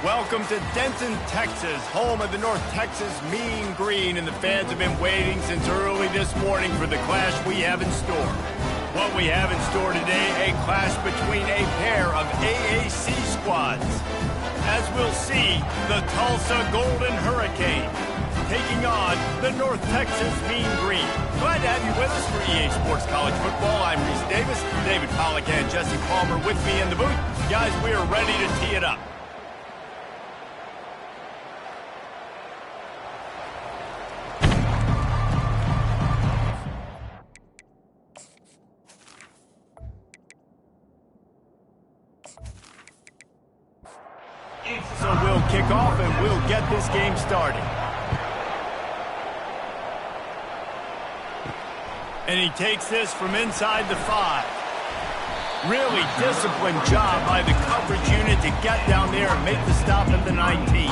Welcome to Denton, Texas, home of the North Texas Mean Green, and the fans have been waiting since early this morning for the clash we have in store. What we have in store today, a clash between a pair of AAC squads. As we'll see, the Tulsa Golden Hurricane taking on the North Texas Mean Green. Glad to have you with us for EA Sports College Football. I'm Rhein Davis, David Pollack and Jesse Palmer with me in the booth. Guys, we are ready to tee it up. So we'll kick off and we'll get this game started. And he takes this from inside the 5. Really disciplined job by the coverage unit to get down there and make the stop at the 19.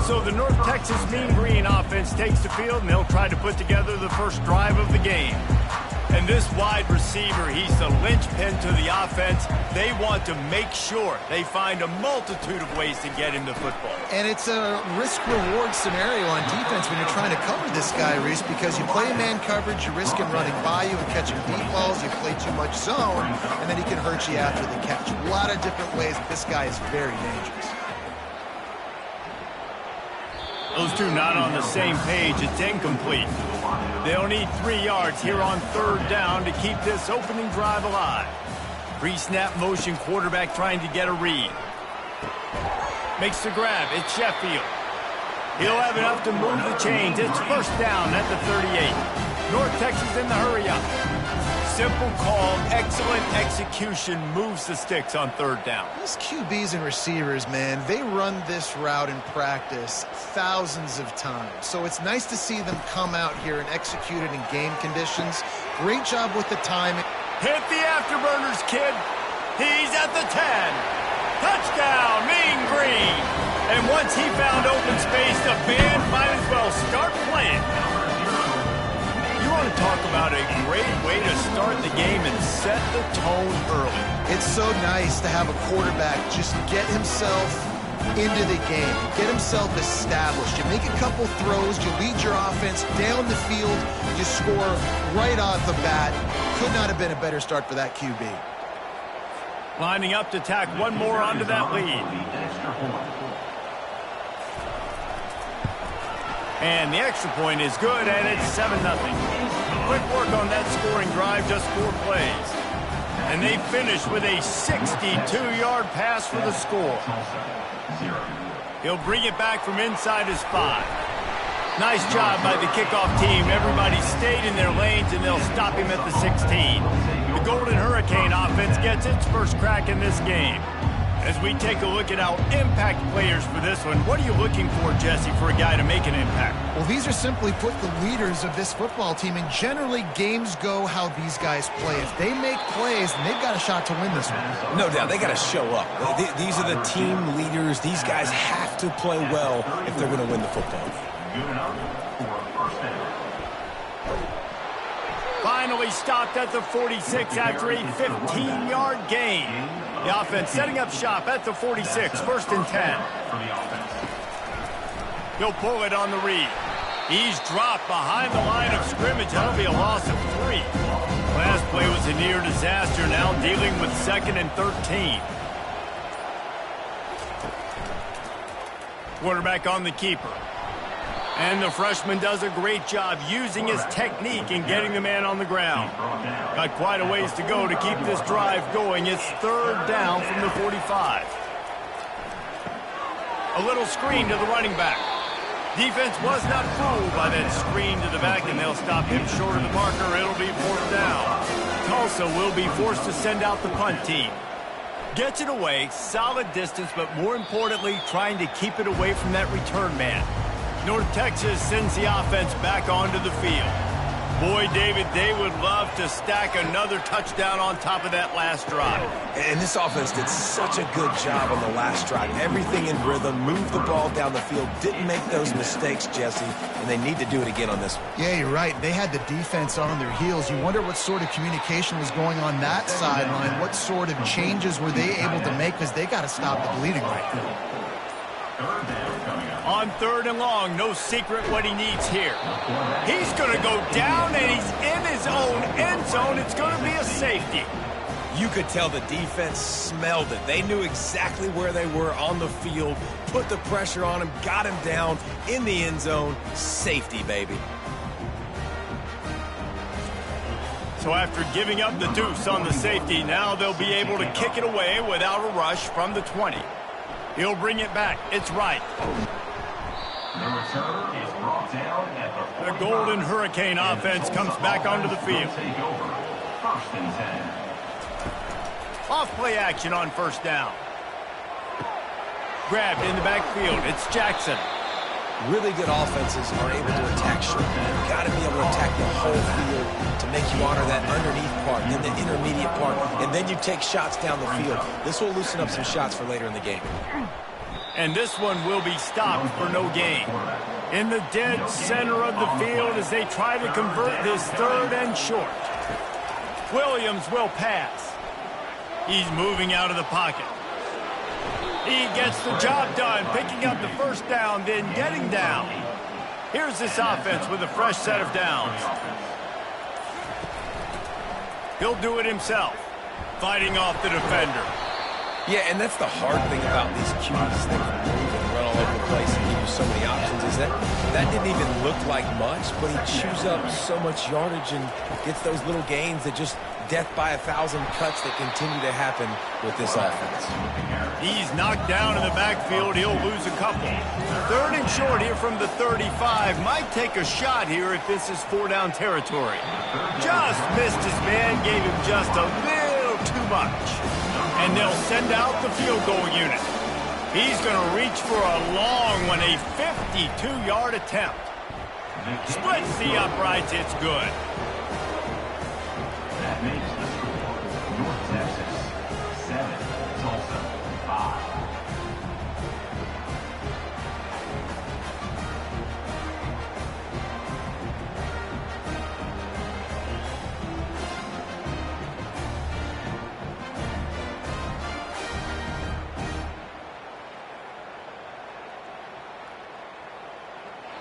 So the North Texas Mean Green offense takes the field and they'll try to put together the first drive of the game. And this wide receiver, he's the linchpin to the offense. They want to make sure they find a multitude of ways to get him the football. And it's a risk-reward scenario on defense when you're trying to cover this guy, Reese, because you play man coverage, you risk him running by you and catching deep balls. You play too much zone, and then he can hurt you after the catch. A lot of different ways. This guy is very dangerous. Those two not on the same page. It's incomplete. They'll need 3 yards here on 3rd down to keep this opening drive alive. Pre-snap motion, quarterback trying to get a read. Makes the grab. It's Sheffield. He'll have enough to move the chains. It's 1st down at the 38. North Texas in the hurry up. Simple call, excellent execution, moves the sticks on 3rd down. These QBs and receivers, man, they run this route in practice thousands of times. So it's nice to see them come out here and execute it in game conditions. Great job with the timing. Hit the afterburners, kid. He's at the 10. Touchdown, Mean Green. And once he found open space, the band might as well start playing. You want to talk about a great way to start the game and set the tone early. It's so nice to have a quarterback just get himself into the game, get himself established. You make a couple throws, you lead your offense down the field, you score right off the bat. Could not have been a better start for that QB. Lining up to tack one more onto that lead. And the extra point is good, and it's 7-0. Quick work on that scoring drive, just 4 plays. And they finish with a 62-yard pass for the score. He'll bring it back from inside his 5. Nice job by the kickoff team. Everybody stayed in their lanes, and they'll stop him at the 16. The Golden Hurricane offense gets its first crack in this game. As we take a look at our impact players for this one, what are you looking for, Jesse, for a guy to make an impact? Well, these are simply put the leaders of this football team, and generally games go how these guys play. If they make plays, then they've got a shot to win this one. No doubt, they got to show up. These are the team leaders. These guys have to play well if they're going to win the football game. Finally stopped at the 46 after a 15-yard gain. The offense setting up shop at the 46, 1st and 10. He'll pull it on the read. He's dropped behind the line of scrimmage. That'll be a loss of 3. Last play was a near disaster, now dealing with 2nd and 13. Quarterback on the keeper. And the freshman does a great job using his technique and getting the man on the ground. Got quite a ways to go to keep this drive going. It's 3rd down from the 45. A little screen to the running back. Defense was not fooled by that screen to the back, and they'll stop him short of the marker. It'll be 4th down. Tulsa will be forced to send out the punt team. Gets it away, solid distance, but more importantly, trying to keep it away from that return man. North Texas sends the offense back onto the field. Boy, David, they would love to stack another touchdown on top of that last drive. And this offense did such a good job on the last drive. Everything in rhythm, moved the ball down the field, didn't make those mistakes, Jesse, and they need to do it again on this one. Yeah, you're right. They had the defense on their heels. You wonder what sort of communication was going on that sideline. What sort of changes were they able to make, because they got to stop the bleeding right now. On 3rd and long, no secret what he needs here. He's going to go down, and he's in his own end zone. It's going to be a safety. You could tell the defense smelled it. They knew exactly where they were on the field, put the pressure on him, got him down in the end zone. Safety, baby. So after giving up the deuce on the safety, now they'll be able to kick it away without a rush from the 20. He'll bring it back. It's right. The return is brought down at the The Golden Hurricane offense comes back onto the field. Take over. 1st and 10. Off play action on 1st down. Grabbed in the backfield. It's Jackson. Really good offenses are able to attack short. You've got to be able to attack the whole field to make you honor that underneath part, then the intermediate part, and then you take shots down the field. This will loosen up some shots for later in the game. And this one will be stopped for no gain. In the dead center of the field as they try to convert this 3rd and short. Williams will pass. He's moving out of the pocket. He gets the job done, picking up the 1st down, then getting down. Here's this offense with a fresh set of downs. He'll do it himself, fighting off the defender. Yeah, and that's the hard thing about these QBs. They can move and run all over the place and give you so many options. Is that didn't even look like much, but he chews up so much yardage and gets those little gains that just death by 1,000 cuts that continue to happen with this offense. He's knocked down in the backfield. He'll lose a couple. 3rd and short here from the 35. Might take a shot here if this is 4-down territory. Just missed his man, gave him just a little too much. And they'll send out the field goal unit. He's going to reach for a long one, a 52-yard attempt. Splits the uprights. It's good. That makes the score North Texas 7, Tulsa 5.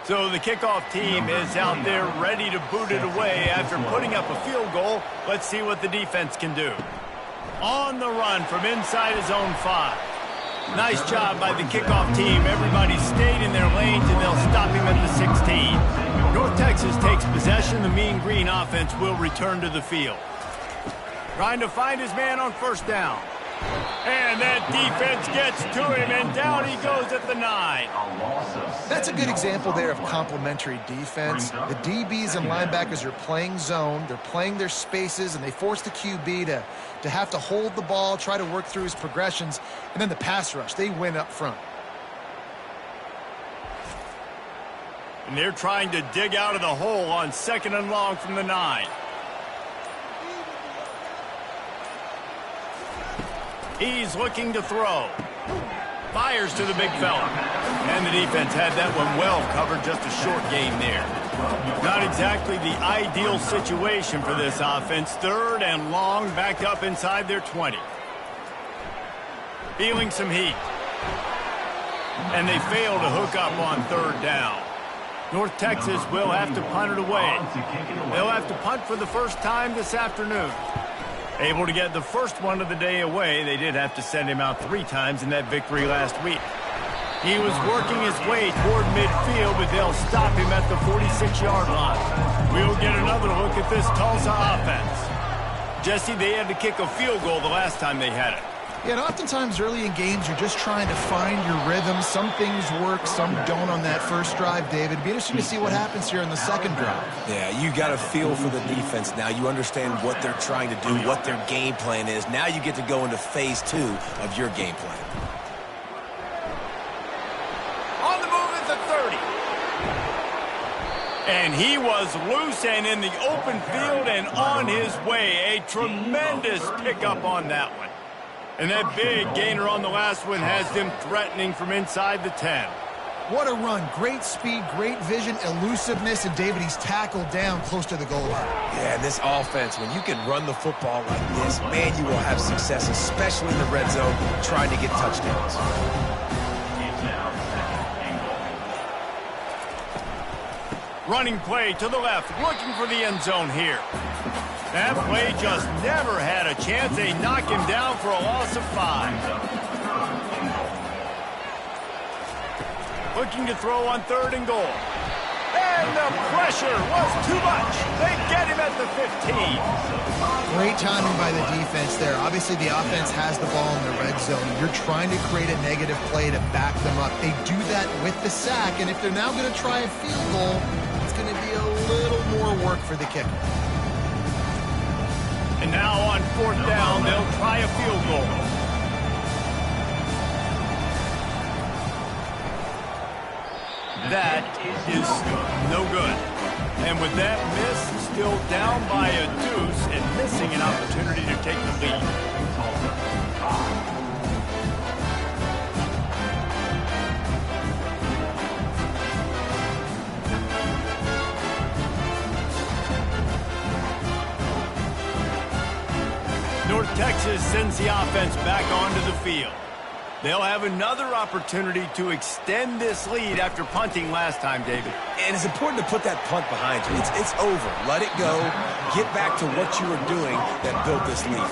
So the kickoff team is out there ready to boot it away after putting up a field goal. Let's see what the defense can do. On the run from inside his own 5. Nice job by the kickoff team. Everybody stayed in their lanes, and they'll stop him at the 16. North Texas takes possession. The Mean Green offense will return to the field. Trying to find his man on 1st down. And that defense gets to him, and down he goes at the 9. That's a good example there of complementary defense. The DBs and linebackers are playing zone, they're playing their spaces, and they force the QB to have to hold the ball, try to work through his progressions, and then the pass rush, they win up front. And they're trying to dig out of the hole on 2nd and long from the 9. He's looking to throw. Fires to the big fella. And the defense had that one well covered, just a short gain there. Not exactly the ideal situation for this offense. 3rd and long, back up inside their 20. Feeling some heat. And they fail to hook up on 3rd down. North Texas will have to punt it away. They'll have to punt for the 1st time this afternoon. Able to get the 1st one of the day away. They did have to send him out 3 times in that victory last week. He was working his way toward midfield, but they'll stop him at the 46-yard line. We'll get another look at this Tulsa offense. Jesse, they had to kick a field goal the last time they had it. Yeah, and oftentimes early in games, you're just trying to find your rhythm. Some things work, some don't on that 1st drive, David. It'd be interesting to see what happens here in the 2nd drive. Yeah, you got a feel for the defense now. You understand what they're trying to do, what their game plan is. Now you get to go into phase 2 of your game plan. On the move at the 30. And he was loose and in the open field and on his way. A tremendous pickup on that one. And that big gainer on the last one has them threatening from inside the 10. What a run. Great speed, great vision, elusiveness, and David, he's tackled down close to the goal line. Yeah, this offense, when you can run the football like this, man, you will have success, especially in the red zone, trying to get touchdowns. Running play to the left, looking for the end zone here. That play just never had a chance. They knock him down for a loss of 5. Looking to throw on 3rd and goal. And the pressure was too much. They get him at the 15. Great timing by the defense there. Obviously, the offense has the ball in the red zone. You're trying to create a negative play to back them up. They do that with the sack, and if they're now going to try a field goal, it's going to be a little more work for the kicker. And now on 4th down, they'll try a field goal. That is no good. And with that miss, still down by a deuce and missing an opportunity to take the lead. North Texas sends the offense back onto the field. They'll have another opportunity to extend this lead after punting last time, David. And it's important to put that punt behind you. It's over. Let it go. Get back to what you were doing that built this lead.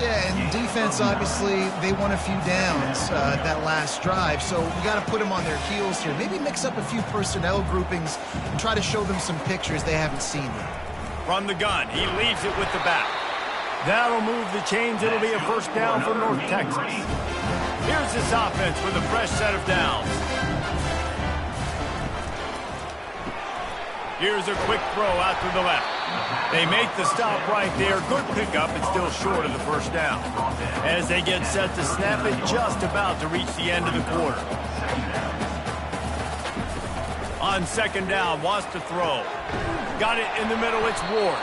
Yeah, and defense, obviously, they won a few downs that last drive, so you got to put them on their heels here. Maybe mix up a few personnel groupings and try to show them some pictures they haven't seen yet. From the gun, he leaves it with the back. That'll move the chains. It'll be a 1st down for North Texas. Here's this offense with a fresh set of downs. Here's a quick throw out to the left. They make the stop right there. Good pickup, but still short of the 1st down. As they get set to snap it, just about to reach the end of the quarter. On 2nd down, wants to throw. Got it in the middle, it's Ward.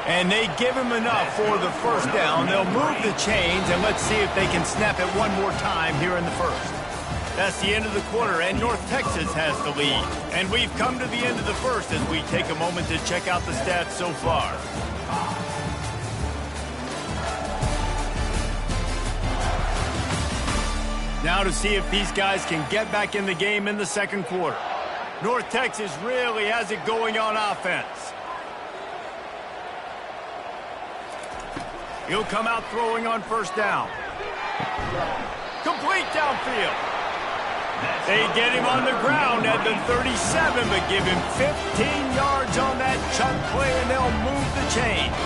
And they give him enough for the 1st down. They'll move the chains, and let's see if they can snap it one more time here in the 1st. That's the end of the quarter, and North Texas has the lead. And we've come to the end of the 1st as we take a moment to check out the stats so far. Now to see if these guys can get back in the game in the 2nd quarter. North Texas really has it going on offense. He'll come out throwing on 1st down. Complete downfield. They get him on the ground at the 37, but give him 15 yards on that chunk play, and they'll move the chains.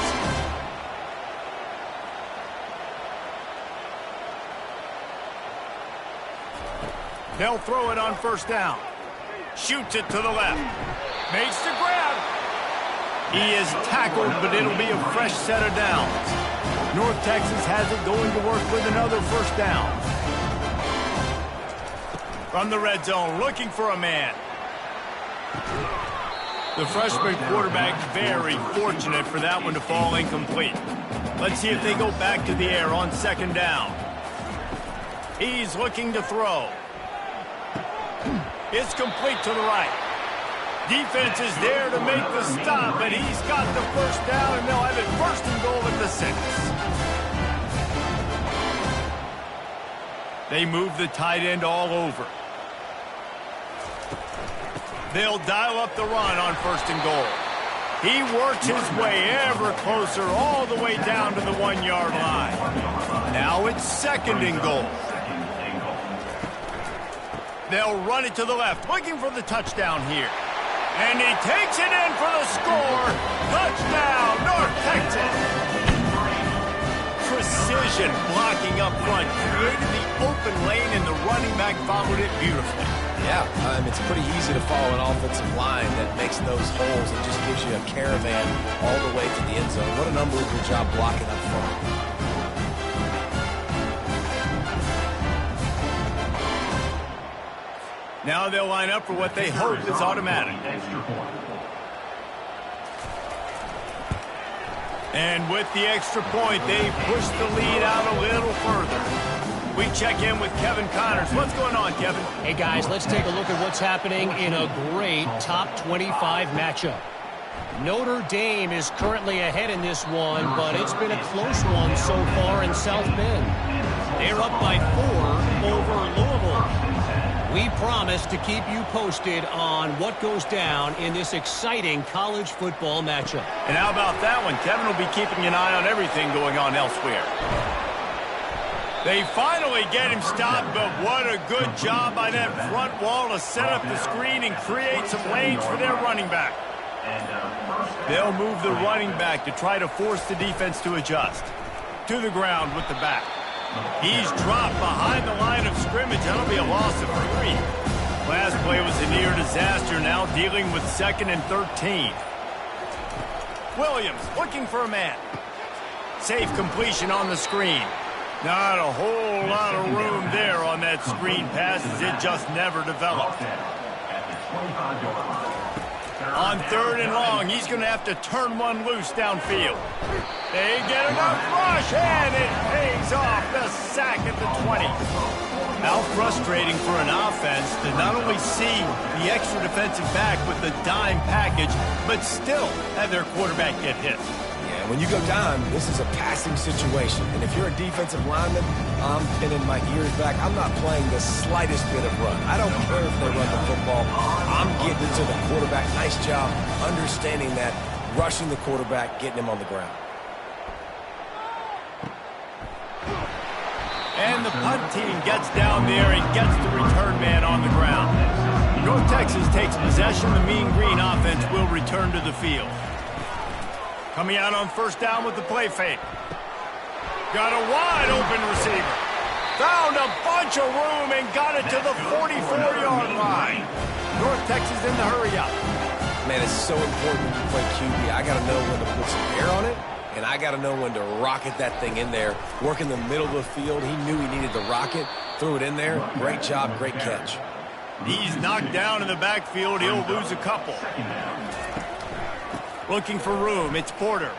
They'll throw it on 1st down. Shoots it to the left. Makes the grab. He is tackled, but it'll be a fresh set of downs. North Texas has it going to work with another 1st down. From the red zone, looking for a man. The freshman quarterback very fortunate for that one to fall incomplete. Let's see if they go back to the air on 2nd down. He's looking to throw. It's complete to the right. Defense is there to make the stop, but he's got the 1st down, and they'll have it 1st and goal at the 6. They move the tight end all over. They'll dial up the run on 1st and goal. He works his way ever closer all the way down to the 1-yard line. Now it's 2nd and goal. They'll run it to the left, looking for the touchdown here. And he takes it in for the score. Touchdown, North Texas. Precision blocking up front. Created the open lane, and the running back followed it beautifully. Yeah, it's pretty easy to follow an offensive line that makes those holes and just gives you a caravan all the way to the end zone. What an unbelievable job blocking up front. Now they'll line up for what they hope is automatic. And with the extra point, they push the lead out a little further. We check in with Kevin Connors. What's going on, Kevin? Hey, guys, let's take a look at what's happening in a great top 25 matchup. Notre Dame is currently ahead in this one, but it's been a close one so far in South Bend. They're up by 4 over Louisville. We promise to keep you posted on what goes down in this exciting college football matchup. And how about that one? Kevin will be keeping an eye on everything going on elsewhere. They finally get him stopped, but what a good job by that front wall to set up the screen and create some lanes for their running back. They'll move the running back to try to force the defense to adjust. To the ground with the back. He's dropped behind the line of scrimmage. That'll be a loss of 3. Last play was a near disaster, now dealing with 2nd and 13. Williams looking for a man. Safe completion on the screen. Not a whole lot of room there on that screen pass as it just never developed. On 3rd and long, he's going to have to turn one loose downfield. They get enough rush, and it pays off. The sack at the 20. How frustrating for an offense to not only see the extra defensive back with the dime package, but still have their quarterback get hit. Yeah, when you go dime, this is a passing situation. And if you're a defensive lineman, I'm pinning my ears back. I'm not playing the slightest bit of run. I don't care if they run the football. I'm getting to the quarterback. Nice job understanding that, rushing the quarterback, getting him on the ground. And the punt team gets down there and gets the return man on the ground. North Texas takes possession. The Mean Green offense will return to the field. Coming out on 1st down with the play fake. Got a wide open receiver. Found a bunch of room and got it to the 44-yard line. North Texas in the hurry up. Man, it's so important when you play QB. I got to know when to put some air on it, and I got to know when to rocket that thing in there. Work in the middle of the field. He knew he needed to rocket. Threw it in there. Great job, great catch. He's knocked down in the backfield. He'll lose a couple. Looking for room. It's Porter.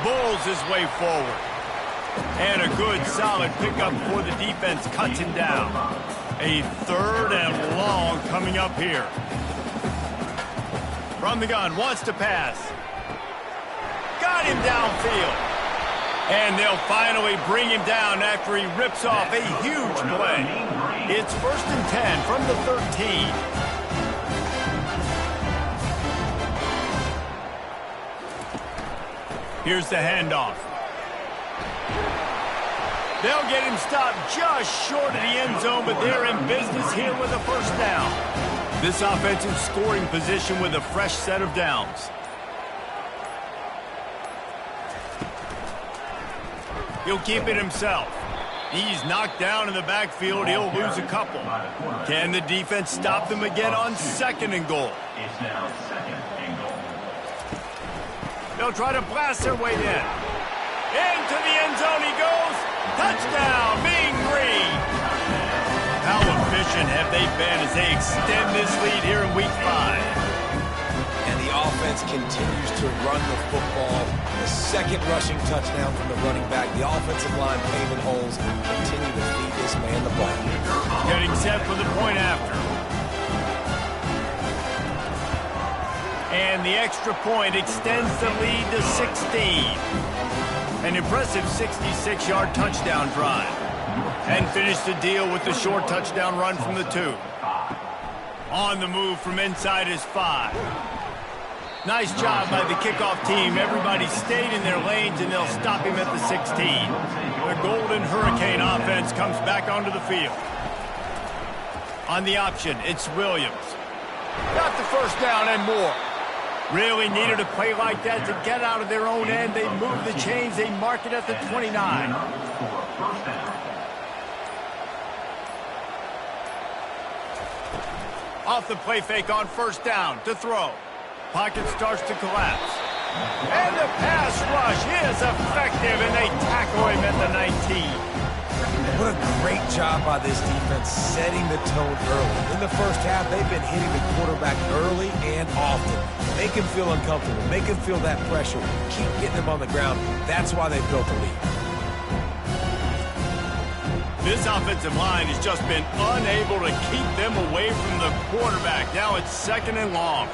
Bulls his way forward. And a good, solid pickup before the defense cuts him down. A 3rd and long coming up here. From the gun, wants to pass. Got him downfield. And they'll finally bring him down after he rips off a huge play. It's 1st and 10 from the 13. Here's the handoff. They'll get him stopped just short of the end zone, but they're in business here with a 1st down. This offensive scoring position with a fresh set of downs. He'll keep it himself. He's knocked down in the backfield. He'll lose a couple. Can the defense stop them again on 2nd and goal? It's now 2nd and goal. They'll try to blast their way in. Into the end zone he goes. Touchdown, Mean Green. How efficient have they been as they extend this lead here in Week 5? And the offense continues to run the football. The 2nd rushing touchdown from the running back. The offensive line paving holes. Continue to feed this man the ball. Getting set for the point after. And the extra point extends the lead to 16. An impressive 66-yard touchdown drive. And finish the deal with the short touchdown run from the 2. On the move from inside his 5. Nice job by the kickoff team. Everybody stayed in their lanes, and they'll stop him at the 16. The Golden Hurricane offense comes back onto the field. On the option, it's Williams. Got the 1st down and more. Really needed a play like that to get out of their own end. They move the chains. They mark it at the 29. Off the play fake on 1st down to throw. Pocket starts to collapse. And the pass rush is effective, and they tackle him at the 19. What a great job by this defense setting the tone early. In the 1st half, they've been hitting the quarterback early and often. Make him feel uncomfortable. Make him feel that pressure. Keep getting him on the ground. That's why they built the lead. This offensive line has just been unable to keep them away from the quarterback. Now it's 2nd and long.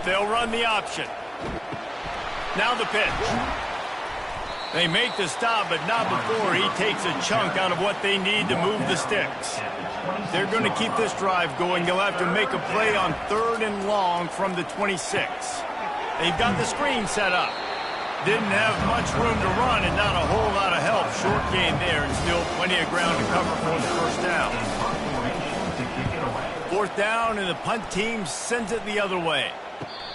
They'll run the option. Now the pitch. They make the stop, but not before he takes a chunk out of what they need to move the sticks. They're going to keep this drive going. They'll have to make a play on 3rd and long from the 26. They've got the screen set up. Didn't have much room to run and not a whole lot of help. Short gain there and still plenty of ground to cover for the first down. 4th down, and the punt team sends it the other way.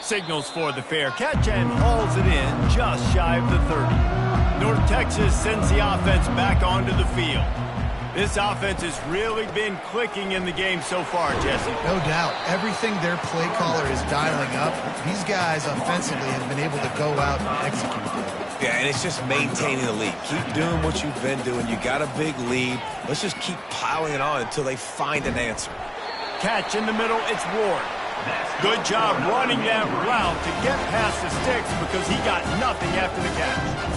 Signals for the fair catch and hauls it in just shy of the 30. North Texas sends the offense back onto the field. This offense has really been clicking in the game so far, Jesse. No doubt. Everything their play caller is dialing up, these guys offensively have been able to go out and execute. Yeah, and it's just maintaining the lead. Keep doing what you've been doing. You got a big lead. Let's just keep piling it on until they find an answer. Catch in the middle, it's Ward. Good job running that route to get past the sticks because he got nothing after the catch.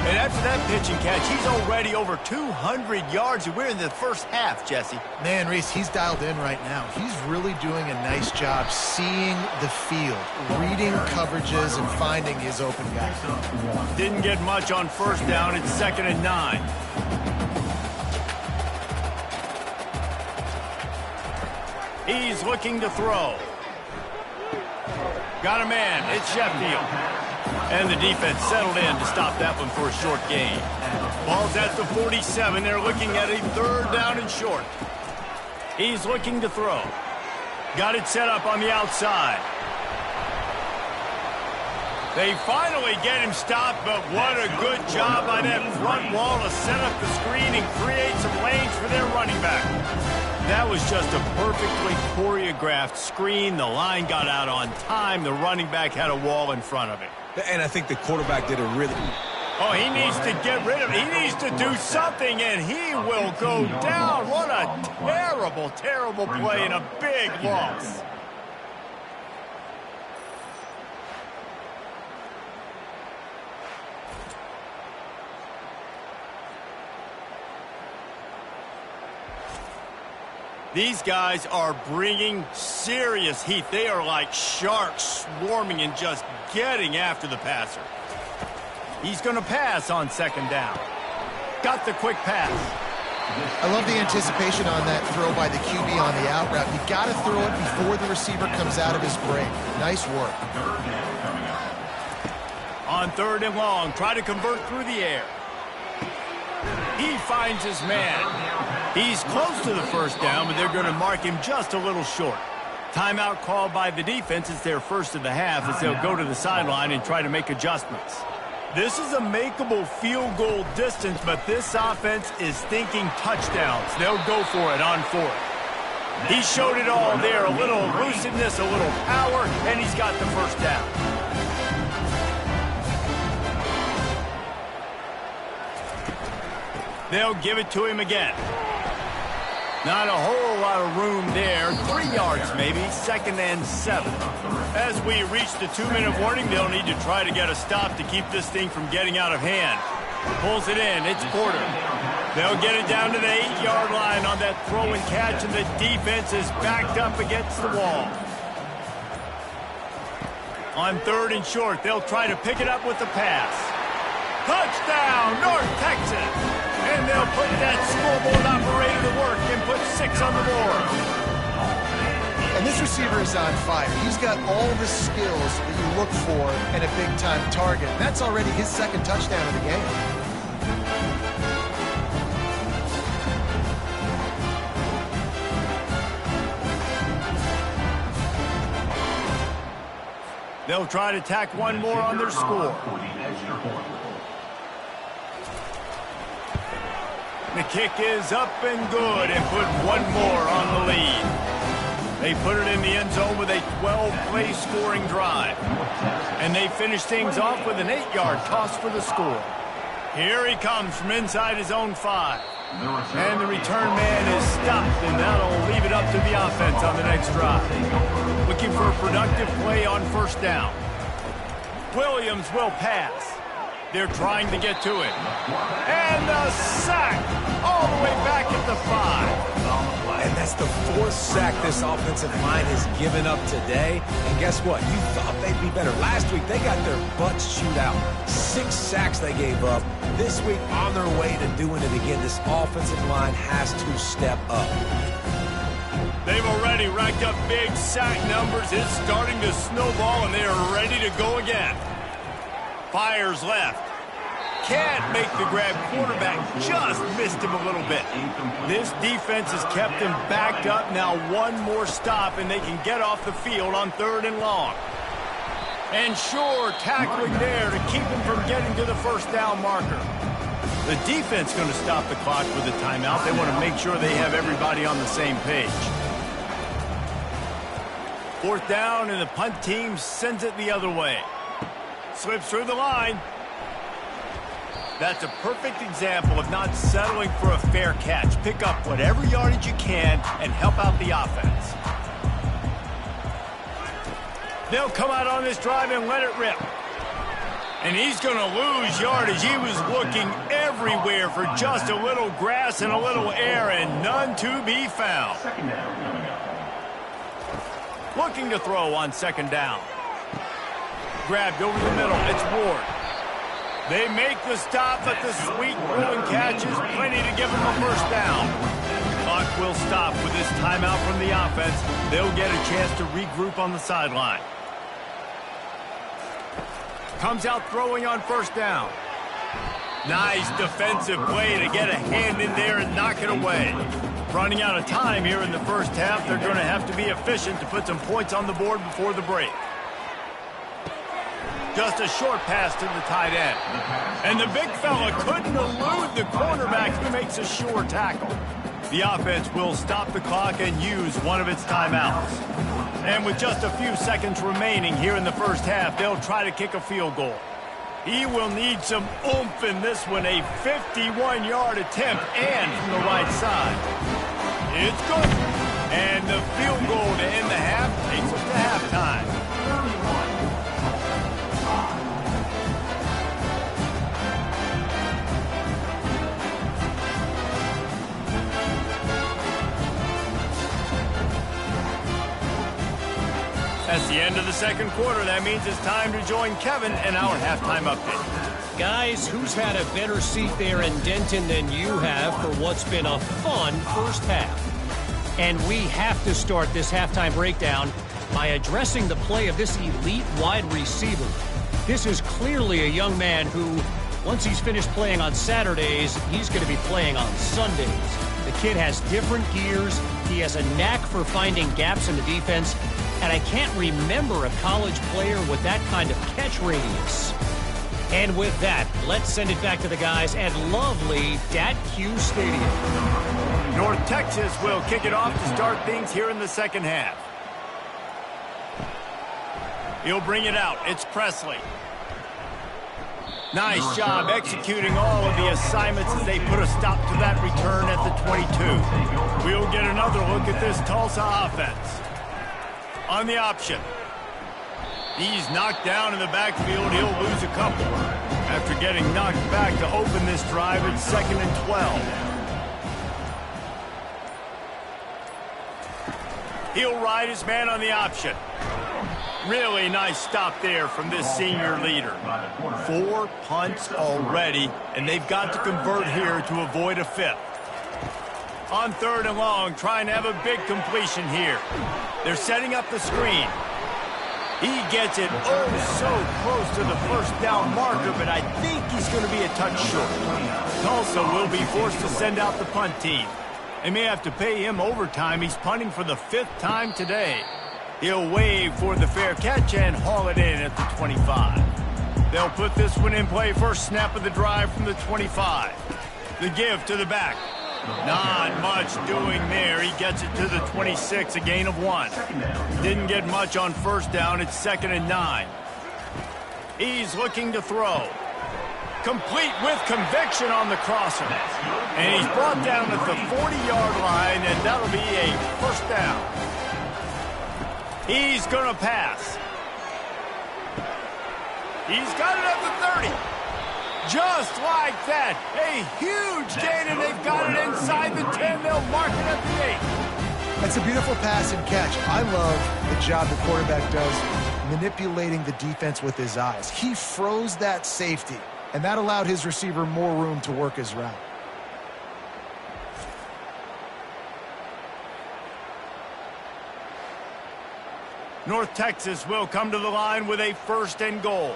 And after that pitch and catch, he's already over 200 yards, and we're in the first half, Jesse. Man, Reese, he's dialed in right now. He's really doing a nice job seeing the field, reading coverages, and finding his open guy. Didn't get much on 1st down. It's 2nd and 9. He's looking to throw. Got a man. It's Sheffield. And the defense settled in to stop that one for a short gain. Ball's at the 47. They're looking at a 3rd down and short. He's looking to throw. Got it set up on the outside. They finally get him stopped, but what a good job by that front wall to set up the screen and create some lanes for their running back. That was just a perfectly choreographed screen. The line got out on time. The running back had a wall in front of it. And I think the quarterback did a really... Oh, he needs to get rid of it. He needs to do something, and he will go down. What a terrible, terrible play and a big loss. These guys are bringing serious heat. They are like sharks swarming and just getting after the passer. He's going to pass on 2nd down. Got the quick pass. I love the anticipation on that throw by the QB on the out route. You got to throw it before the receiver comes out of his break. Nice work. On 3rd and long, try to convert through the air. He finds his man. He's close to the 1st down, but they're going to mark him just a little short. Timeout called by the defense. It's their first of the half as they'll go to the sideline and try to make adjustments. This is a makeable field goal distance, but this offense is thinking touchdowns. They'll go for it on 4th. He showed it all there, a little elusiveness, a little power, and he's got the 1st down. They'll give it to him again. Not a whole lot of room there. 3 yards maybe. 2nd and 7. As we reach the 2-minute warning, they'll need to try to get a stop to keep this thing from getting out of hand. Pulls it in. It's Porter. They'll get it down to the 8-yard line on that throw and catch, and the defense is backed up against the wall. On 3rd and short, they'll try to pick it up with the pass. Touchdown, North Texas! And they'll put that scoreboard operator to work and put 6 on the board. And this receiver is on fire. He's got all the skills that you look for in a big-time target. That's already his 2nd touchdown of the game. They'll try to tack one more on their score. The kick is up and good and put one more on the lead. They put it in the end zone with a 12-play scoring drive. And they finish things off with an 8-yard toss for the score. Here he comes from inside his own 5. And the return man is stopped, and that'll leave it up to the offense on the next drive. Looking for a productive play on 1st down. Williams will pass. They're trying to get to it. And the sack all the way back at the 5. And that's the 4th sack this offensive line has given up today. And guess what? You thought they'd be better. Last week, they got their butts chewed out. 6 sacks they gave up. This week, on their way to doing it again, this offensive line has to step up. They've already racked up big sack numbers. It's starting to snowball, and they are ready to go again. Fires left. Can't make the grab. Quarterback just missed him a little bit. This defense has kept him backed up. Now one more stop, and they can get off the field on 3rd and long. And sure, tackling there to keep him from getting to the first down marker. The defense going to stop the clock with a timeout. They want to make sure they have everybody on the same page. 4th down, and the punt team sends it the other way. Slips through the line. That's a perfect example of not settling for a fair catch. Pick up whatever yardage you can and help out the offense. They'll come out on this drive and let it rip. And he's going to lose yardage. He was looking everywhere for just a little grass and a little air, and none to be found. Looking to throw on 2nd down. Grabbed over the middle. It's Ward. They make the stop, but the sweet rolling catch is plenty to give them a first down. Clock will stop with this timeout from the offense. They'll get a chance to regroup on the sideline. Comes out throwing on 1st down. Nice defensive play to get a hand in there and knock it away. Running out of time here in the first half. They're going to have to be efficient to put some points on the board before the break. Just a short pass to the tight end. And the big fella couldn't elude the cornerback who makes a sure tackle. The offense will stop the clock and use one of its timeouts. And with just a few seconds remaining here in the first half, they'll try to kick a field goal. He will need some oomph in this one, a 51-yard attempt, and from the right side. It's good. And the field goal to end the half takes us to halftime. That's the end of the second quarter. That means it's time to join Kevin in our halftime update. Guys, who's had a better seat there in Denton than you have for what's been a fun first half? And we have to start this halftime breakdown by addressing the play of this elite wide receiver. This is clearly a young man who, once he's finished playing on Saturdays, he's going to be playing on Sundays. The kid has different gears. He has a knack for finding gaps in the defense. And I can't remember a college player with that kind of catch radius. And with that, let's send it back to the guys at lovely Dat-Q Stadium. North Texas will kick it off to start things here in the second half. He'll bring it out. It's Presley. Nice job executing all of the assignments as they put a stop to that return at the 22. We'll get another look at this Tulsa offense. On the option. He's knocked down in the backfield. He'll lose a couple. After getting knocked back to open this drive, it's 2nd and 12. He'll ride his man on the option. Really nice stop there from this senior leader. 4 punts already, and they've got to convert here to avoid a 5th. On 3rd and long, trying to have a big completion here. They're setting up the screen. He gets it so close to the first down marker, but I think he's going to be a touch short. Tulsa will be forced to send out the punt team. They may have to pay him overtime. He's punting for the 5th time today. He'll wave for the fair catch and haul it in at the 25. They'll put this one in play first snap of the drive from the 25. The give to the back. Not much doing there. He gets it to the 26, a gain of 1. Didn't get much on first down. It's 2nd and 9. He's looking to throw. Complete with conviction on the crosser. And he's brought down at the 40-yard line, and that'll be a first down. He's going to pass. He's got it at the 30. Just like that, a huge gain, and they've got it inside the 10. They'll mark it at the 8. That's a beautiful pass and catch. I love the job the quarterback does manipulating the defense with his eyes. He froze that safety, and that allowed his receiver more room to work his route. North Texas will come to the line with a 1st and goal.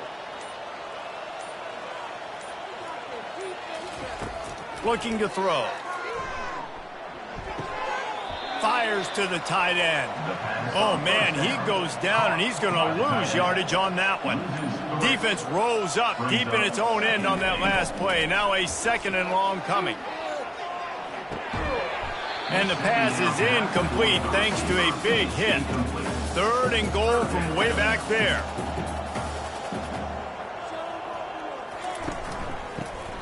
Looking to throw. Fires to the tight end. Oh, man, he goes down, and he's going to lose yardage on that one. Defense rolls up deep in its own end on that last play. Now a 2nd and long coming. And the pass is incomplete thanks to a big hit. 3rd and goal from way back there.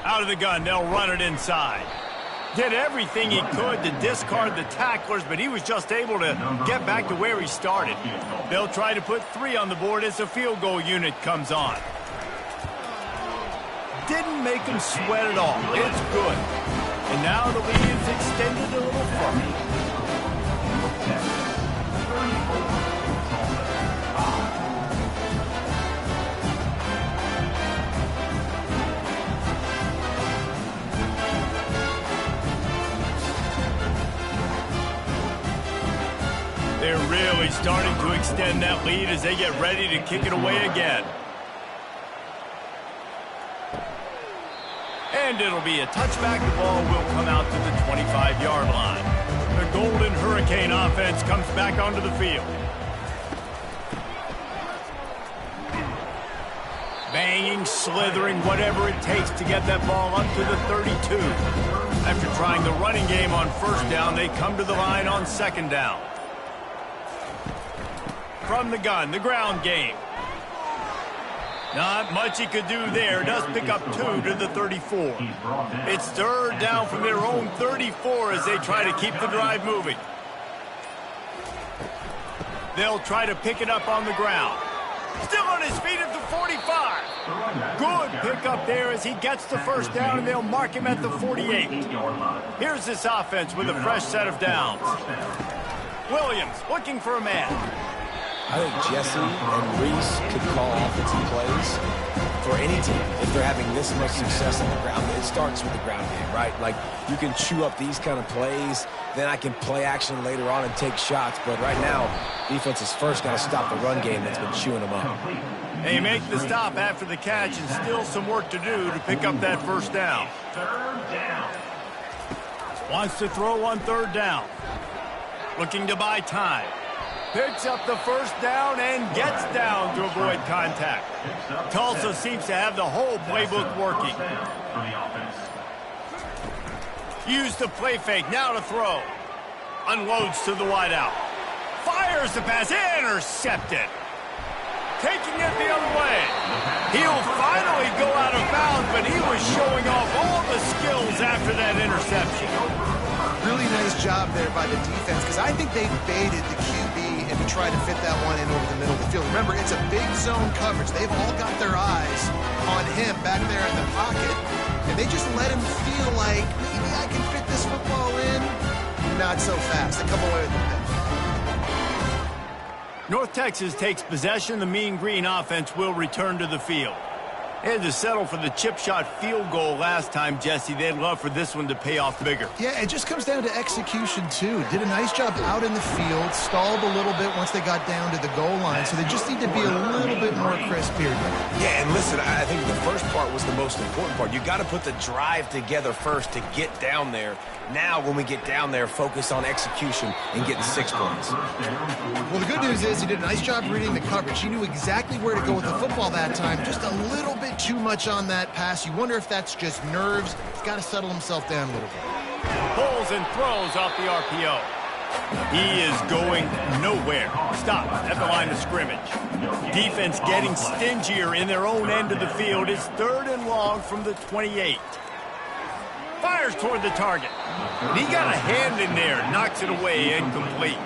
Out of the gun, they'll run it inside. Did everything he could to discard the tacklers, but he was just able to get back to where he started. They'll try to put 3 on the board as the field goal unit comes on. Didn't make him sweat at all. It's good. And now the lead is extended a little further. They're really starting to extend that lead as they get ready to kick it away again. And it'll be a touchback. The ball will come out to the 25-yard line. The Golden Hurricane offense comes back onto the field. Banging, slithering, whatever it takes to get that ball up to the 32. After trying the running game on 1st down, they come to the line on 2nd down. From the gun, the ground game. Not much he could do there. Does pick up 2 to the 34. It's 3rd down from their own 34 as they try to keep the drive moving. They'll try to pick it up on the ground. Still on his feet at the 45. Good pickup there as he gets the 1st down, and they'll mark him at the 48. Here's this offense with a fresh set of downs. Williams looking for a man. I think Jesse and Rhein could call offensive plays for any team if they're having this much success on the ground. It starts with the ground game, right? Like, you can chew up these kind of plays, then I can play action later on and take shots. But right now, defense has first got to stop the run game that's been chewing them up. They make the stop after the catch, and still some work to do to pick up that 1st down. Wants to throw on 3rd down. Looking to buy time. Picks up the 1st down and gets down to avoid contact. Tulsa seems to have the whole playbook working. Use the play fake, now to throw. Unloads to the wideout. Fires the pass, intercepted. Taking it the other way. He'll finally go out of bounds, but he was showing off all the skills after that interception. Really nice job there by the defense, because I think they baited the QB and to try to fit that one in over the middle of the field. Remember, it's a big zone coverage. They've all got their eyes on him back there in the pocket, and they just let him feel like, maybe I can fit this football in. Not so fast. They come away with the pick. North Texas takes possession. The Mean Green offense will return to the field. They had to settle for the chip shot field goal last time, Jesse. They'd love for this one to pay off bigger. Yeah, it just comes down to execution, too. Did a nice job out in the field, stalled a little bit once they got down to the goal line, so they just need to be a little bit more crisp here. Yeah, and listen, I think the first part was the most important part. You got to put the drive together first to get down there. Now, when we get down there, focus on execution and getting 6 points. Well, the good news is he did a nice job reading the coverage. He knew exactly where to go with the football that time. Just a little bit too much on that pass. You wonder if that's just nerves. He's got to settle himself down a little bit. Pulls and throws off the RPO. He is going nowhere. Stop at the line of scrimmage. Defense getting stingier in their own end of the field. It's 3rd and long from the 28. Fires toward the target. He got a hand in there, knocks it away, incomplete.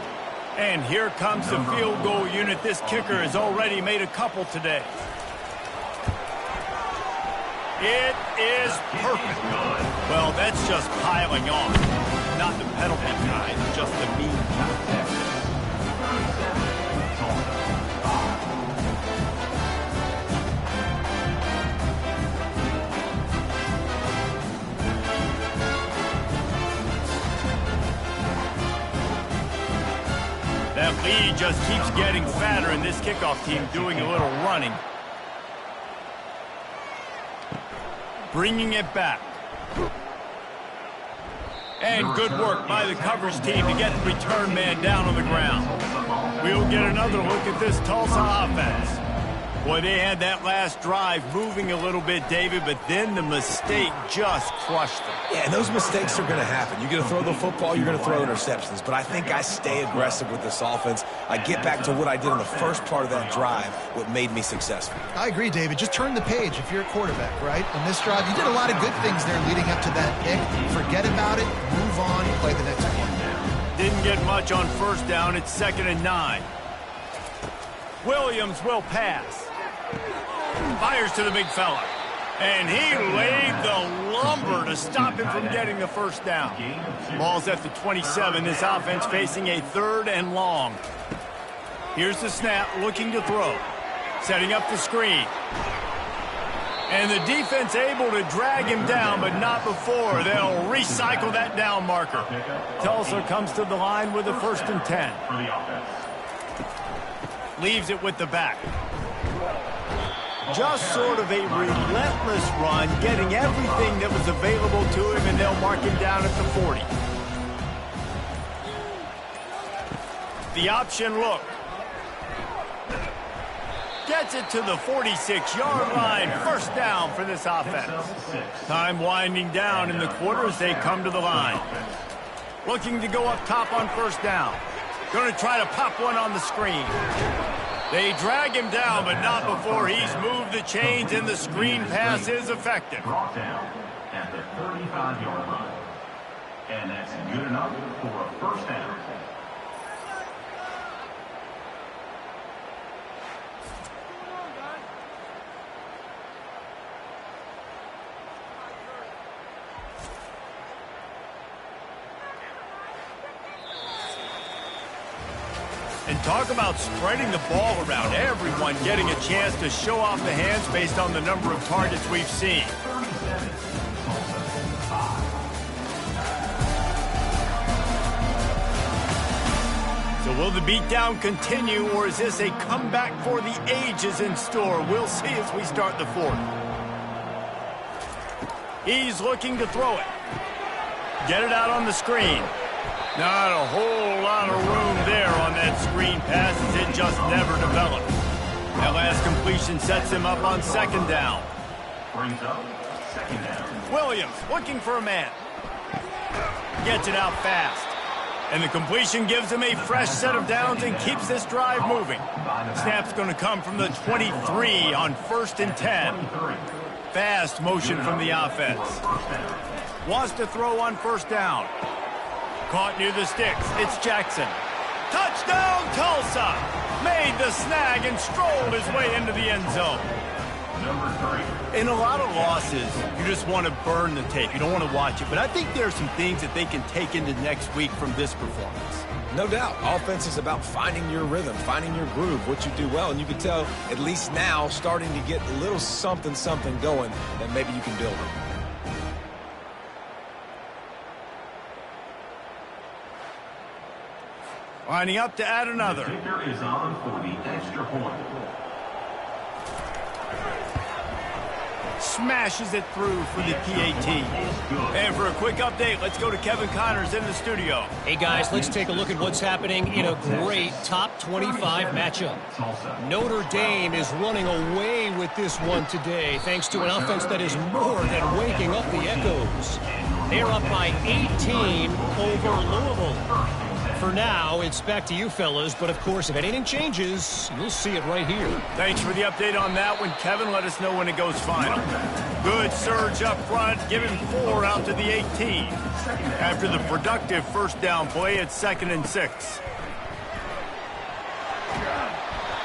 And here comes the field goal unit. This kicker has already made a couple today. It is perfect. Well, that's just piling on. not the penalty kind, just the mean kind. That lead just keeps getting fatter, and this kickoff team doing a little running. Bringing it back. And good work by the coverage team to get the return man down on the ground. We'll get another look at this Tulsa offense. Boy, they had that last drive moving a little bit, David, but then the mistake just crushed them. Yeah, and those mistakes are going to happen. You're going to throw the football, you're going to throw interceptions. But I think I stay aggressive with this offense. I get back to what I did in the first part of that drive, what made me successful. I agree, David. Just turn the page if you're a quarterback, right? On this drive, you did a lot of good things there leading up to that pick. Forget about it, move on, play the next one. Didn't get much on first down. It's 2nd and 9. Williams will pass. Fires to the big fella. And he laid the lumber to stop him from getting the first down. Ball's at the 27. This offense facing a 3rd and long. Here's the snap, looking to throw. Setting up the screen. And the defense able to drag him down, but not before. They'll recycle that down marker. Tulsa comes to the line with a 1st and 10. Leaves it with the back. Just sort of a relentless run, getting everything that was available to him, and they'll mark him down at the 40. The option look. Gets it to the 46-yard line. 1st down for this offense. Time winding down in the quarter as they come to the line. Looking to go up top on 1st down. Going to try to pop one on the screen. They drag him down, but not before he's moved the chains, and the screen pass is effective. Brought down at the 35-yard line. And that's good enough for a 1st down. And talk about spreading the ball around. Everyone getting a chance to show off the hands based on the number of targets we've seen. So will the beatdown continue, or is this a comeback for the ages in store? We'll see as we start the 4th. He's looking to throw it. Get it out on the screen. Not a whole lot of room there on that screen pass, as it just never developed. That last completion sets him up on 2nd down. Brings up 2nd down. Williams looking for a man. Gets it out fast. And the completion gives him a fresh set of downs and keeps this drive moving. Snap's going to come from the 23 on 1st and 10. Fast motion from the offense. Wants to throw on 1st down. Caught near the sticks. It's Jackson. Touchdown, Tulsa! Made the snag and strolled his way into the end zone. Number 3. In a lot of losses, you just want to burn the tape. You don't want to watch it. But I think there are some things that they can take into next week from this performance. No doubt. Offense is about finding your rhythm, finding your groove, what you do well. And you can tell, at least now, starting to get a little something going that maybe you can build on. Lining up to add another. The kicker is on for the extra point. Smashes it through for the PAT. And for a quick update, let's go to Kevin Connors in the studio. Hey, guys, let's take a look at what's happening in a great top 25 matchup. Notre Dame is running away with this one today, thanks to an offense that is more than waking up the echoes. They're up by 18 over Louisville. For now, it's back to you fellas, but of course, if anything changes, you'll see it right here. Thanks for the update on that one, Kevin. Let us know when it goes final. Good surge up front, giving 4 out to the 18. After the productive 1st down play, it's 2nd and 6.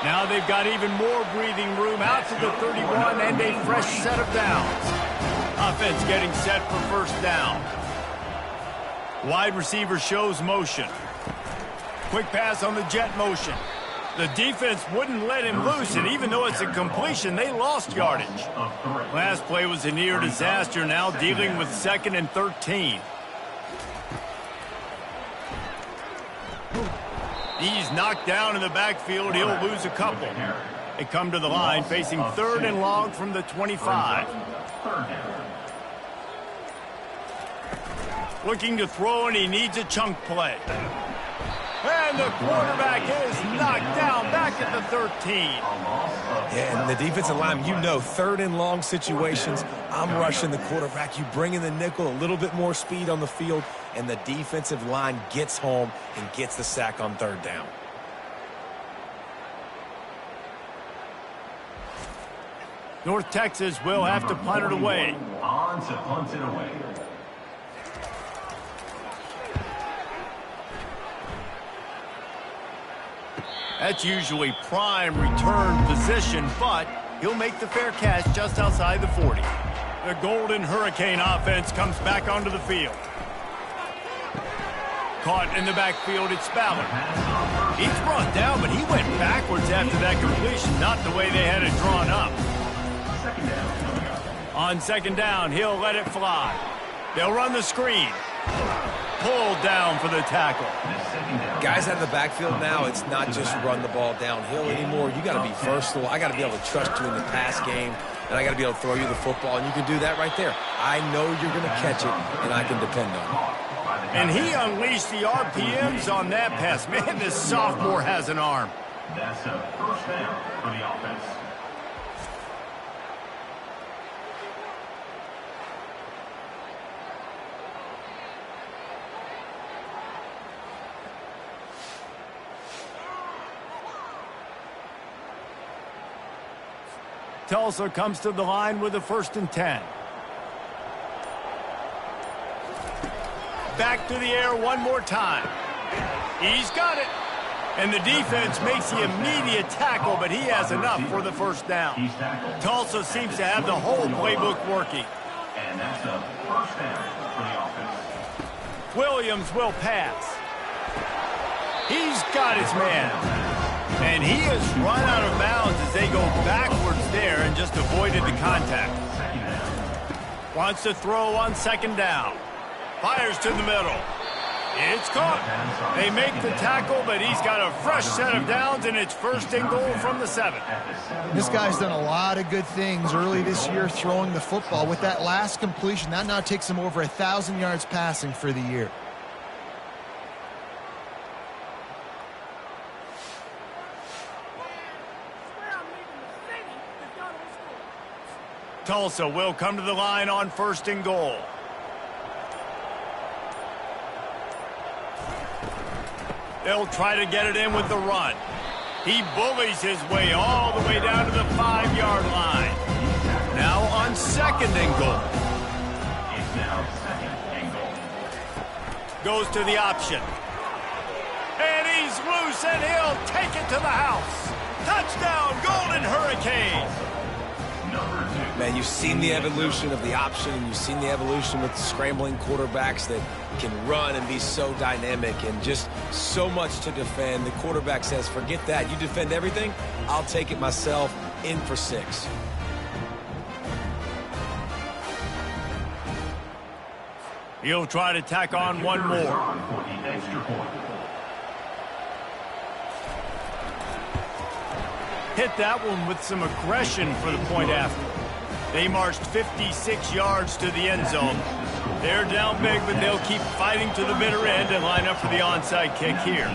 Now they've got even more breathing room out to the 31 and a fresh set of downs. Offense getting set for 1st down. Wide receiver shows motion. Quick pass on the jet motion. The defense wouldn't let him loose, and even though it's a completion, they lost yardage. Last play was a near disaster, now dealing with 2nd and 13. He's knocked down in the backfield. He'll lose a couple. They come to the line facing 3rd and long from the 25. Looking to throw, and he needs a chunk play. And the quarterback is knocked down back at the 13. Yeah, and the defensive line, you know, 3rd and long situations, I'm rushing the quarterback. You bring in the nickel, a little bit more speed on the field, and the defensive line gets home and gets the sack on 3rd down. North Texas will have to punt it away. On to punt it away. That's usually prime return position, but he'll make the fair catch just outside the 40. The Golden Hurricane offense comes back onto the field. Caught in the backfield, it's Ballard. He's brought down, but he went backwards after that completion, not the way they had it drawn up. On 2nd down, he'll let it fly. They'll run the screen. Pulled down for the tackle. Guys out of the backfield now, it's not just run the ball downhill anymore. You got to be versatile. I got to be able to trust you in the pass game, and I got to be able to throw you the football, and you can do that right there. I know you're going to catch it, and I can depend on it. And he unleashed the RPMs on that pass. Man, this sophomore has an arm. That's a 1st down for the offense. Tulsa comes to the line with a 1st and 10. Back to the air one more time. He's got it. And the defense makes the immediate tackle, but he has enough for the 1st down. Tulsa seems to have the whole playbook working. And that's a 1st down for the offense. Williams will pass. He's got his man. And he has run out of bounds as they go backwards there and just avoided the contact. Wants to throw on 2nd down. Fires to the middle. It's caught. They make the tackle, but he's got a fresh set of downs, and it's 1st and goal from the 7. This guy's done a lot of good things early this year throwing the football. With that last completion, that now takes him over 1,000 yards passing for the year. Tulsa will come to the line on 1st and goal. They'll try to get it in with the run. He bullies his way all the way down to the 5-yard line. Now on 2nd and goal. It's now 2nd and goal. Goes to the option. And he's loose, and he'll take it to the house. Touchdown, Golden Hurricanes. Man, you've seen the evolution of the option, and you've seen the evolution with scrambling quarterbacks that can run and be so dynamic and just so much to defend. The quarterback says, forget that. You defend everything, I'll take it myself. In for 6. He'll try to tack on one more. Hit that one with some aggression for the point after. They marched 56 yards to the end zone. They're down big, but they'll keep fighting to the bitter end and line up for the onside kick here.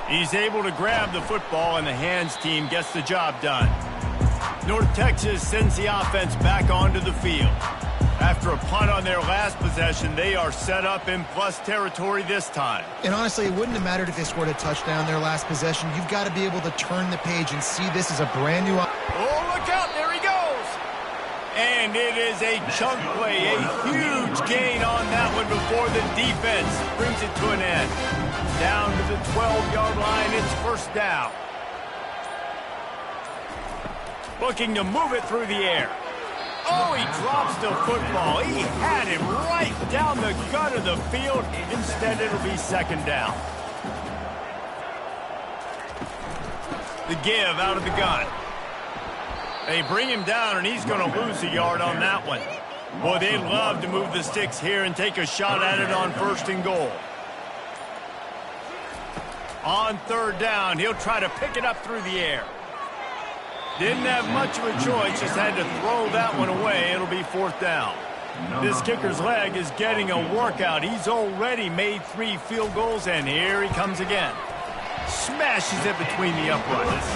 He's able to grab the football, and the hands team gets the job done. North Texas sends the offense back onto the field. After a punt on their last possession, they are set up in plus territory this time. And honestly, it wouldn't have mattered if they scored a touchdown their last possession. You've got to be able to turn the page and see this as a brand new... Oh, look out. There he goes. And it is a chunk play, a huge gain on that one before the defense brings it to an end. Down to the 12-yard line, it's 1st down. Looking to move it through the air. Oh, he drops the football. He had him right down the gut of the field. Instead, it'll be second down. The give out of the gun. They bring him down, and he's going to lose a yard on that one. Boy, they'd love to move the sticks here and take a shot at it on 1st and goal. On 3rd down, he'll try to pick it up through the air. Didn't have much of a choice, just had to throw that one away. It'll be 4th down. This kicker's leg is getting a workout. He's already made 3 field goals, and here he comes again. Smashes it between the uprights.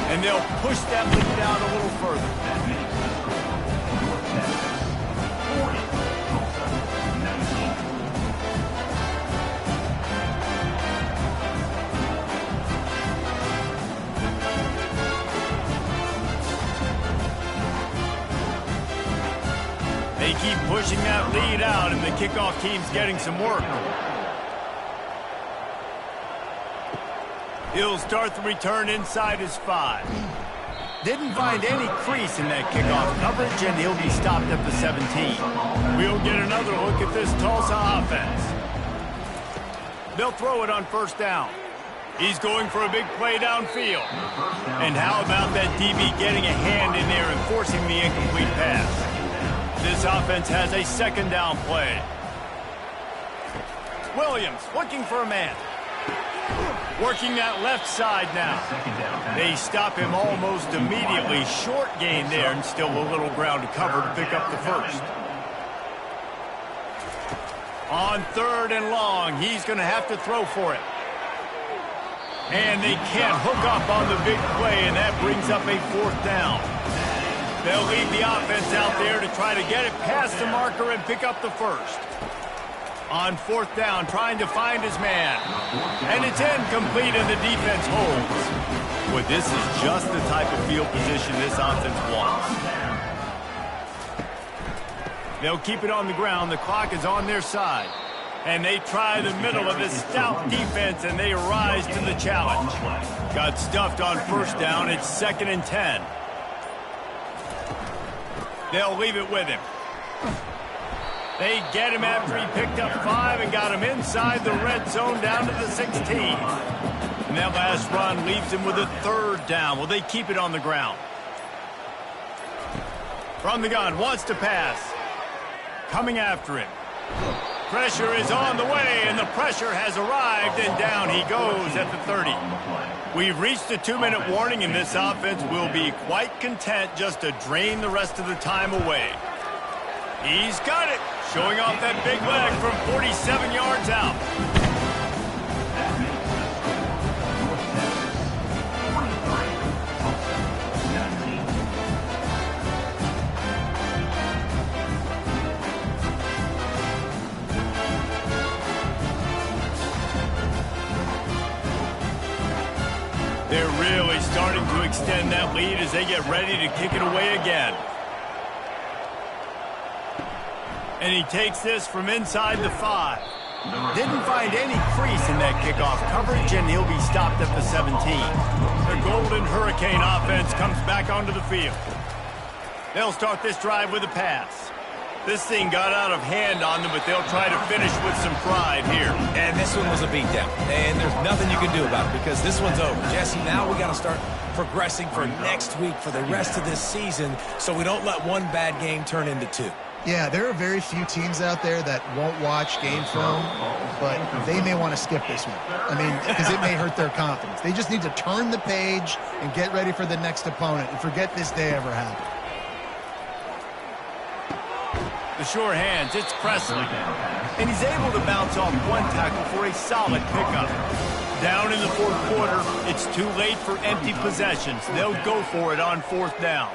And they'll push that lead out a little further. They keep pushing that lead out, and the kickoff team's getting some work. He'll start the return inside his 5. Didn't find any crease in that kickoff coverage, and he'll be stopped at the 17. We'll get another look at this Tulsa offense. They'll throw it on 1st down. He's going for a big play downfield. And how about that DB getting a hand in there and forcing the incomplete pass? This offense has a 2nd down play. Williams looking for a man. Working that left side now. They stop him almost immediately. Short gain there, and still a little ground to cover to pick up the 1st. On 3rd and long, he's going to have to throw for it. And they can't hook up on the big play, and that brings up a 4th down. They'll leave the offense out there to try to get it past the marker and pick up the 1st. On 4th down, trying to find his man. And it's incomplete, and the defense holds. Boy, this is just the type of field position this offense wants. They'll keep it on the ground. The clock is on their side. And they try the middle of this stout defense, and they rise to the challenge. Got stuffed on 1st down. It's 2nd and 10. They'll leave it with him. They get him after he picked up 5 and got him inside the red zone down to the 16. And that last run leaves him with a 3rd down. Will they keep it on the ground? From the gun, wants to pass. Coming after him. Pressure is on the way, and the pressure has arrived, and down he goes at the 30. We've reached a 2-minute warning, and this offense will be quite content just to drain the rest of the time away. He's got it, showing off that big leg from 47 yards out. They're really starting to extend that lead as they get ready to kick it away again. And he takes this from inside the 5. Didn't find any crease in that kickoff coverage, and he'll be stopped at the 17. The Golden Hurricane offense comes back onto the field. They'll start this drive with a pass. This thing got out of hand on them, but they'll try to finish with some pride here. And this one was a beatdown. And there's nothing you can do about it because this one's over. Jesse, now we got to start progressing for next week for the rest of this season so we don't let one bad game turn into 2. Yeah, there are very few teams out there that won't watch game film, but they may want to skip this one. I mean, because it may hurt their confidence. They just need to turn the page and get ready for the next opponent and forget this day ever happened. The sure hands, it's Presley. And he's able to bounce off one tackle for a solid pickup. Down in the 4th quarter, it's too late for empty possessions. They'll go for it on 4th down.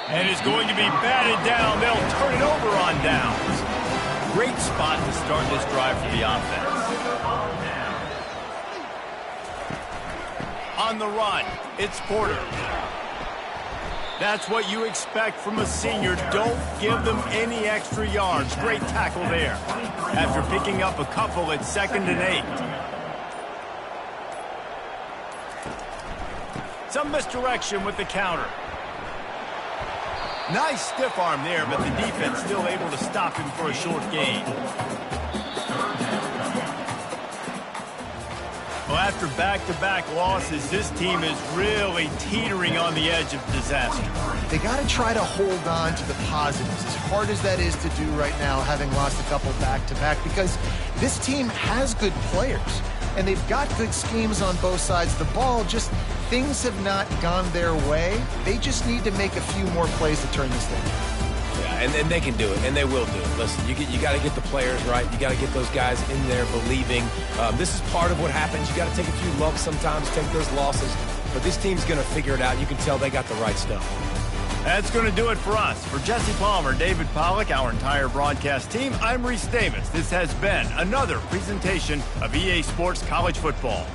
And it's going to be batted down. They'll turn it over on downs. Great spot to start this drive for the offense. On the run, it's Porter. That's what you expect from a senior. Don't give them any extra yards. Great tackle there. After picking up a couple at 2nd and 8. Some misdirection with the counter. Nice stiff arm there, but the defense still able to stop him for a short gain. Well, after back-to-back losses, this team is really teetering on the edge of disaster. They got to try to hold on to the positives, as hard as that is to do right now, having lost a couple back-to-back, because this team has good players, and they've got good schemes on both sides of the ball. Just things have not gone their way. They just need to make a few more plays to turn this thing. Yeah, and they can do it, and they will do it. Listen, you got to get the players right. You got to get those guys in there believing. This is part of what happens. You got to take a few lumps sometimes, take those losses. But this team's going to figure it out. You can tell they got the right stuff. That's going to do it for us. For Jesse Palmer, David Pollack, our entire broadcast team, I'm Rhein Davis. This has been another presentation of EA Sports College Football.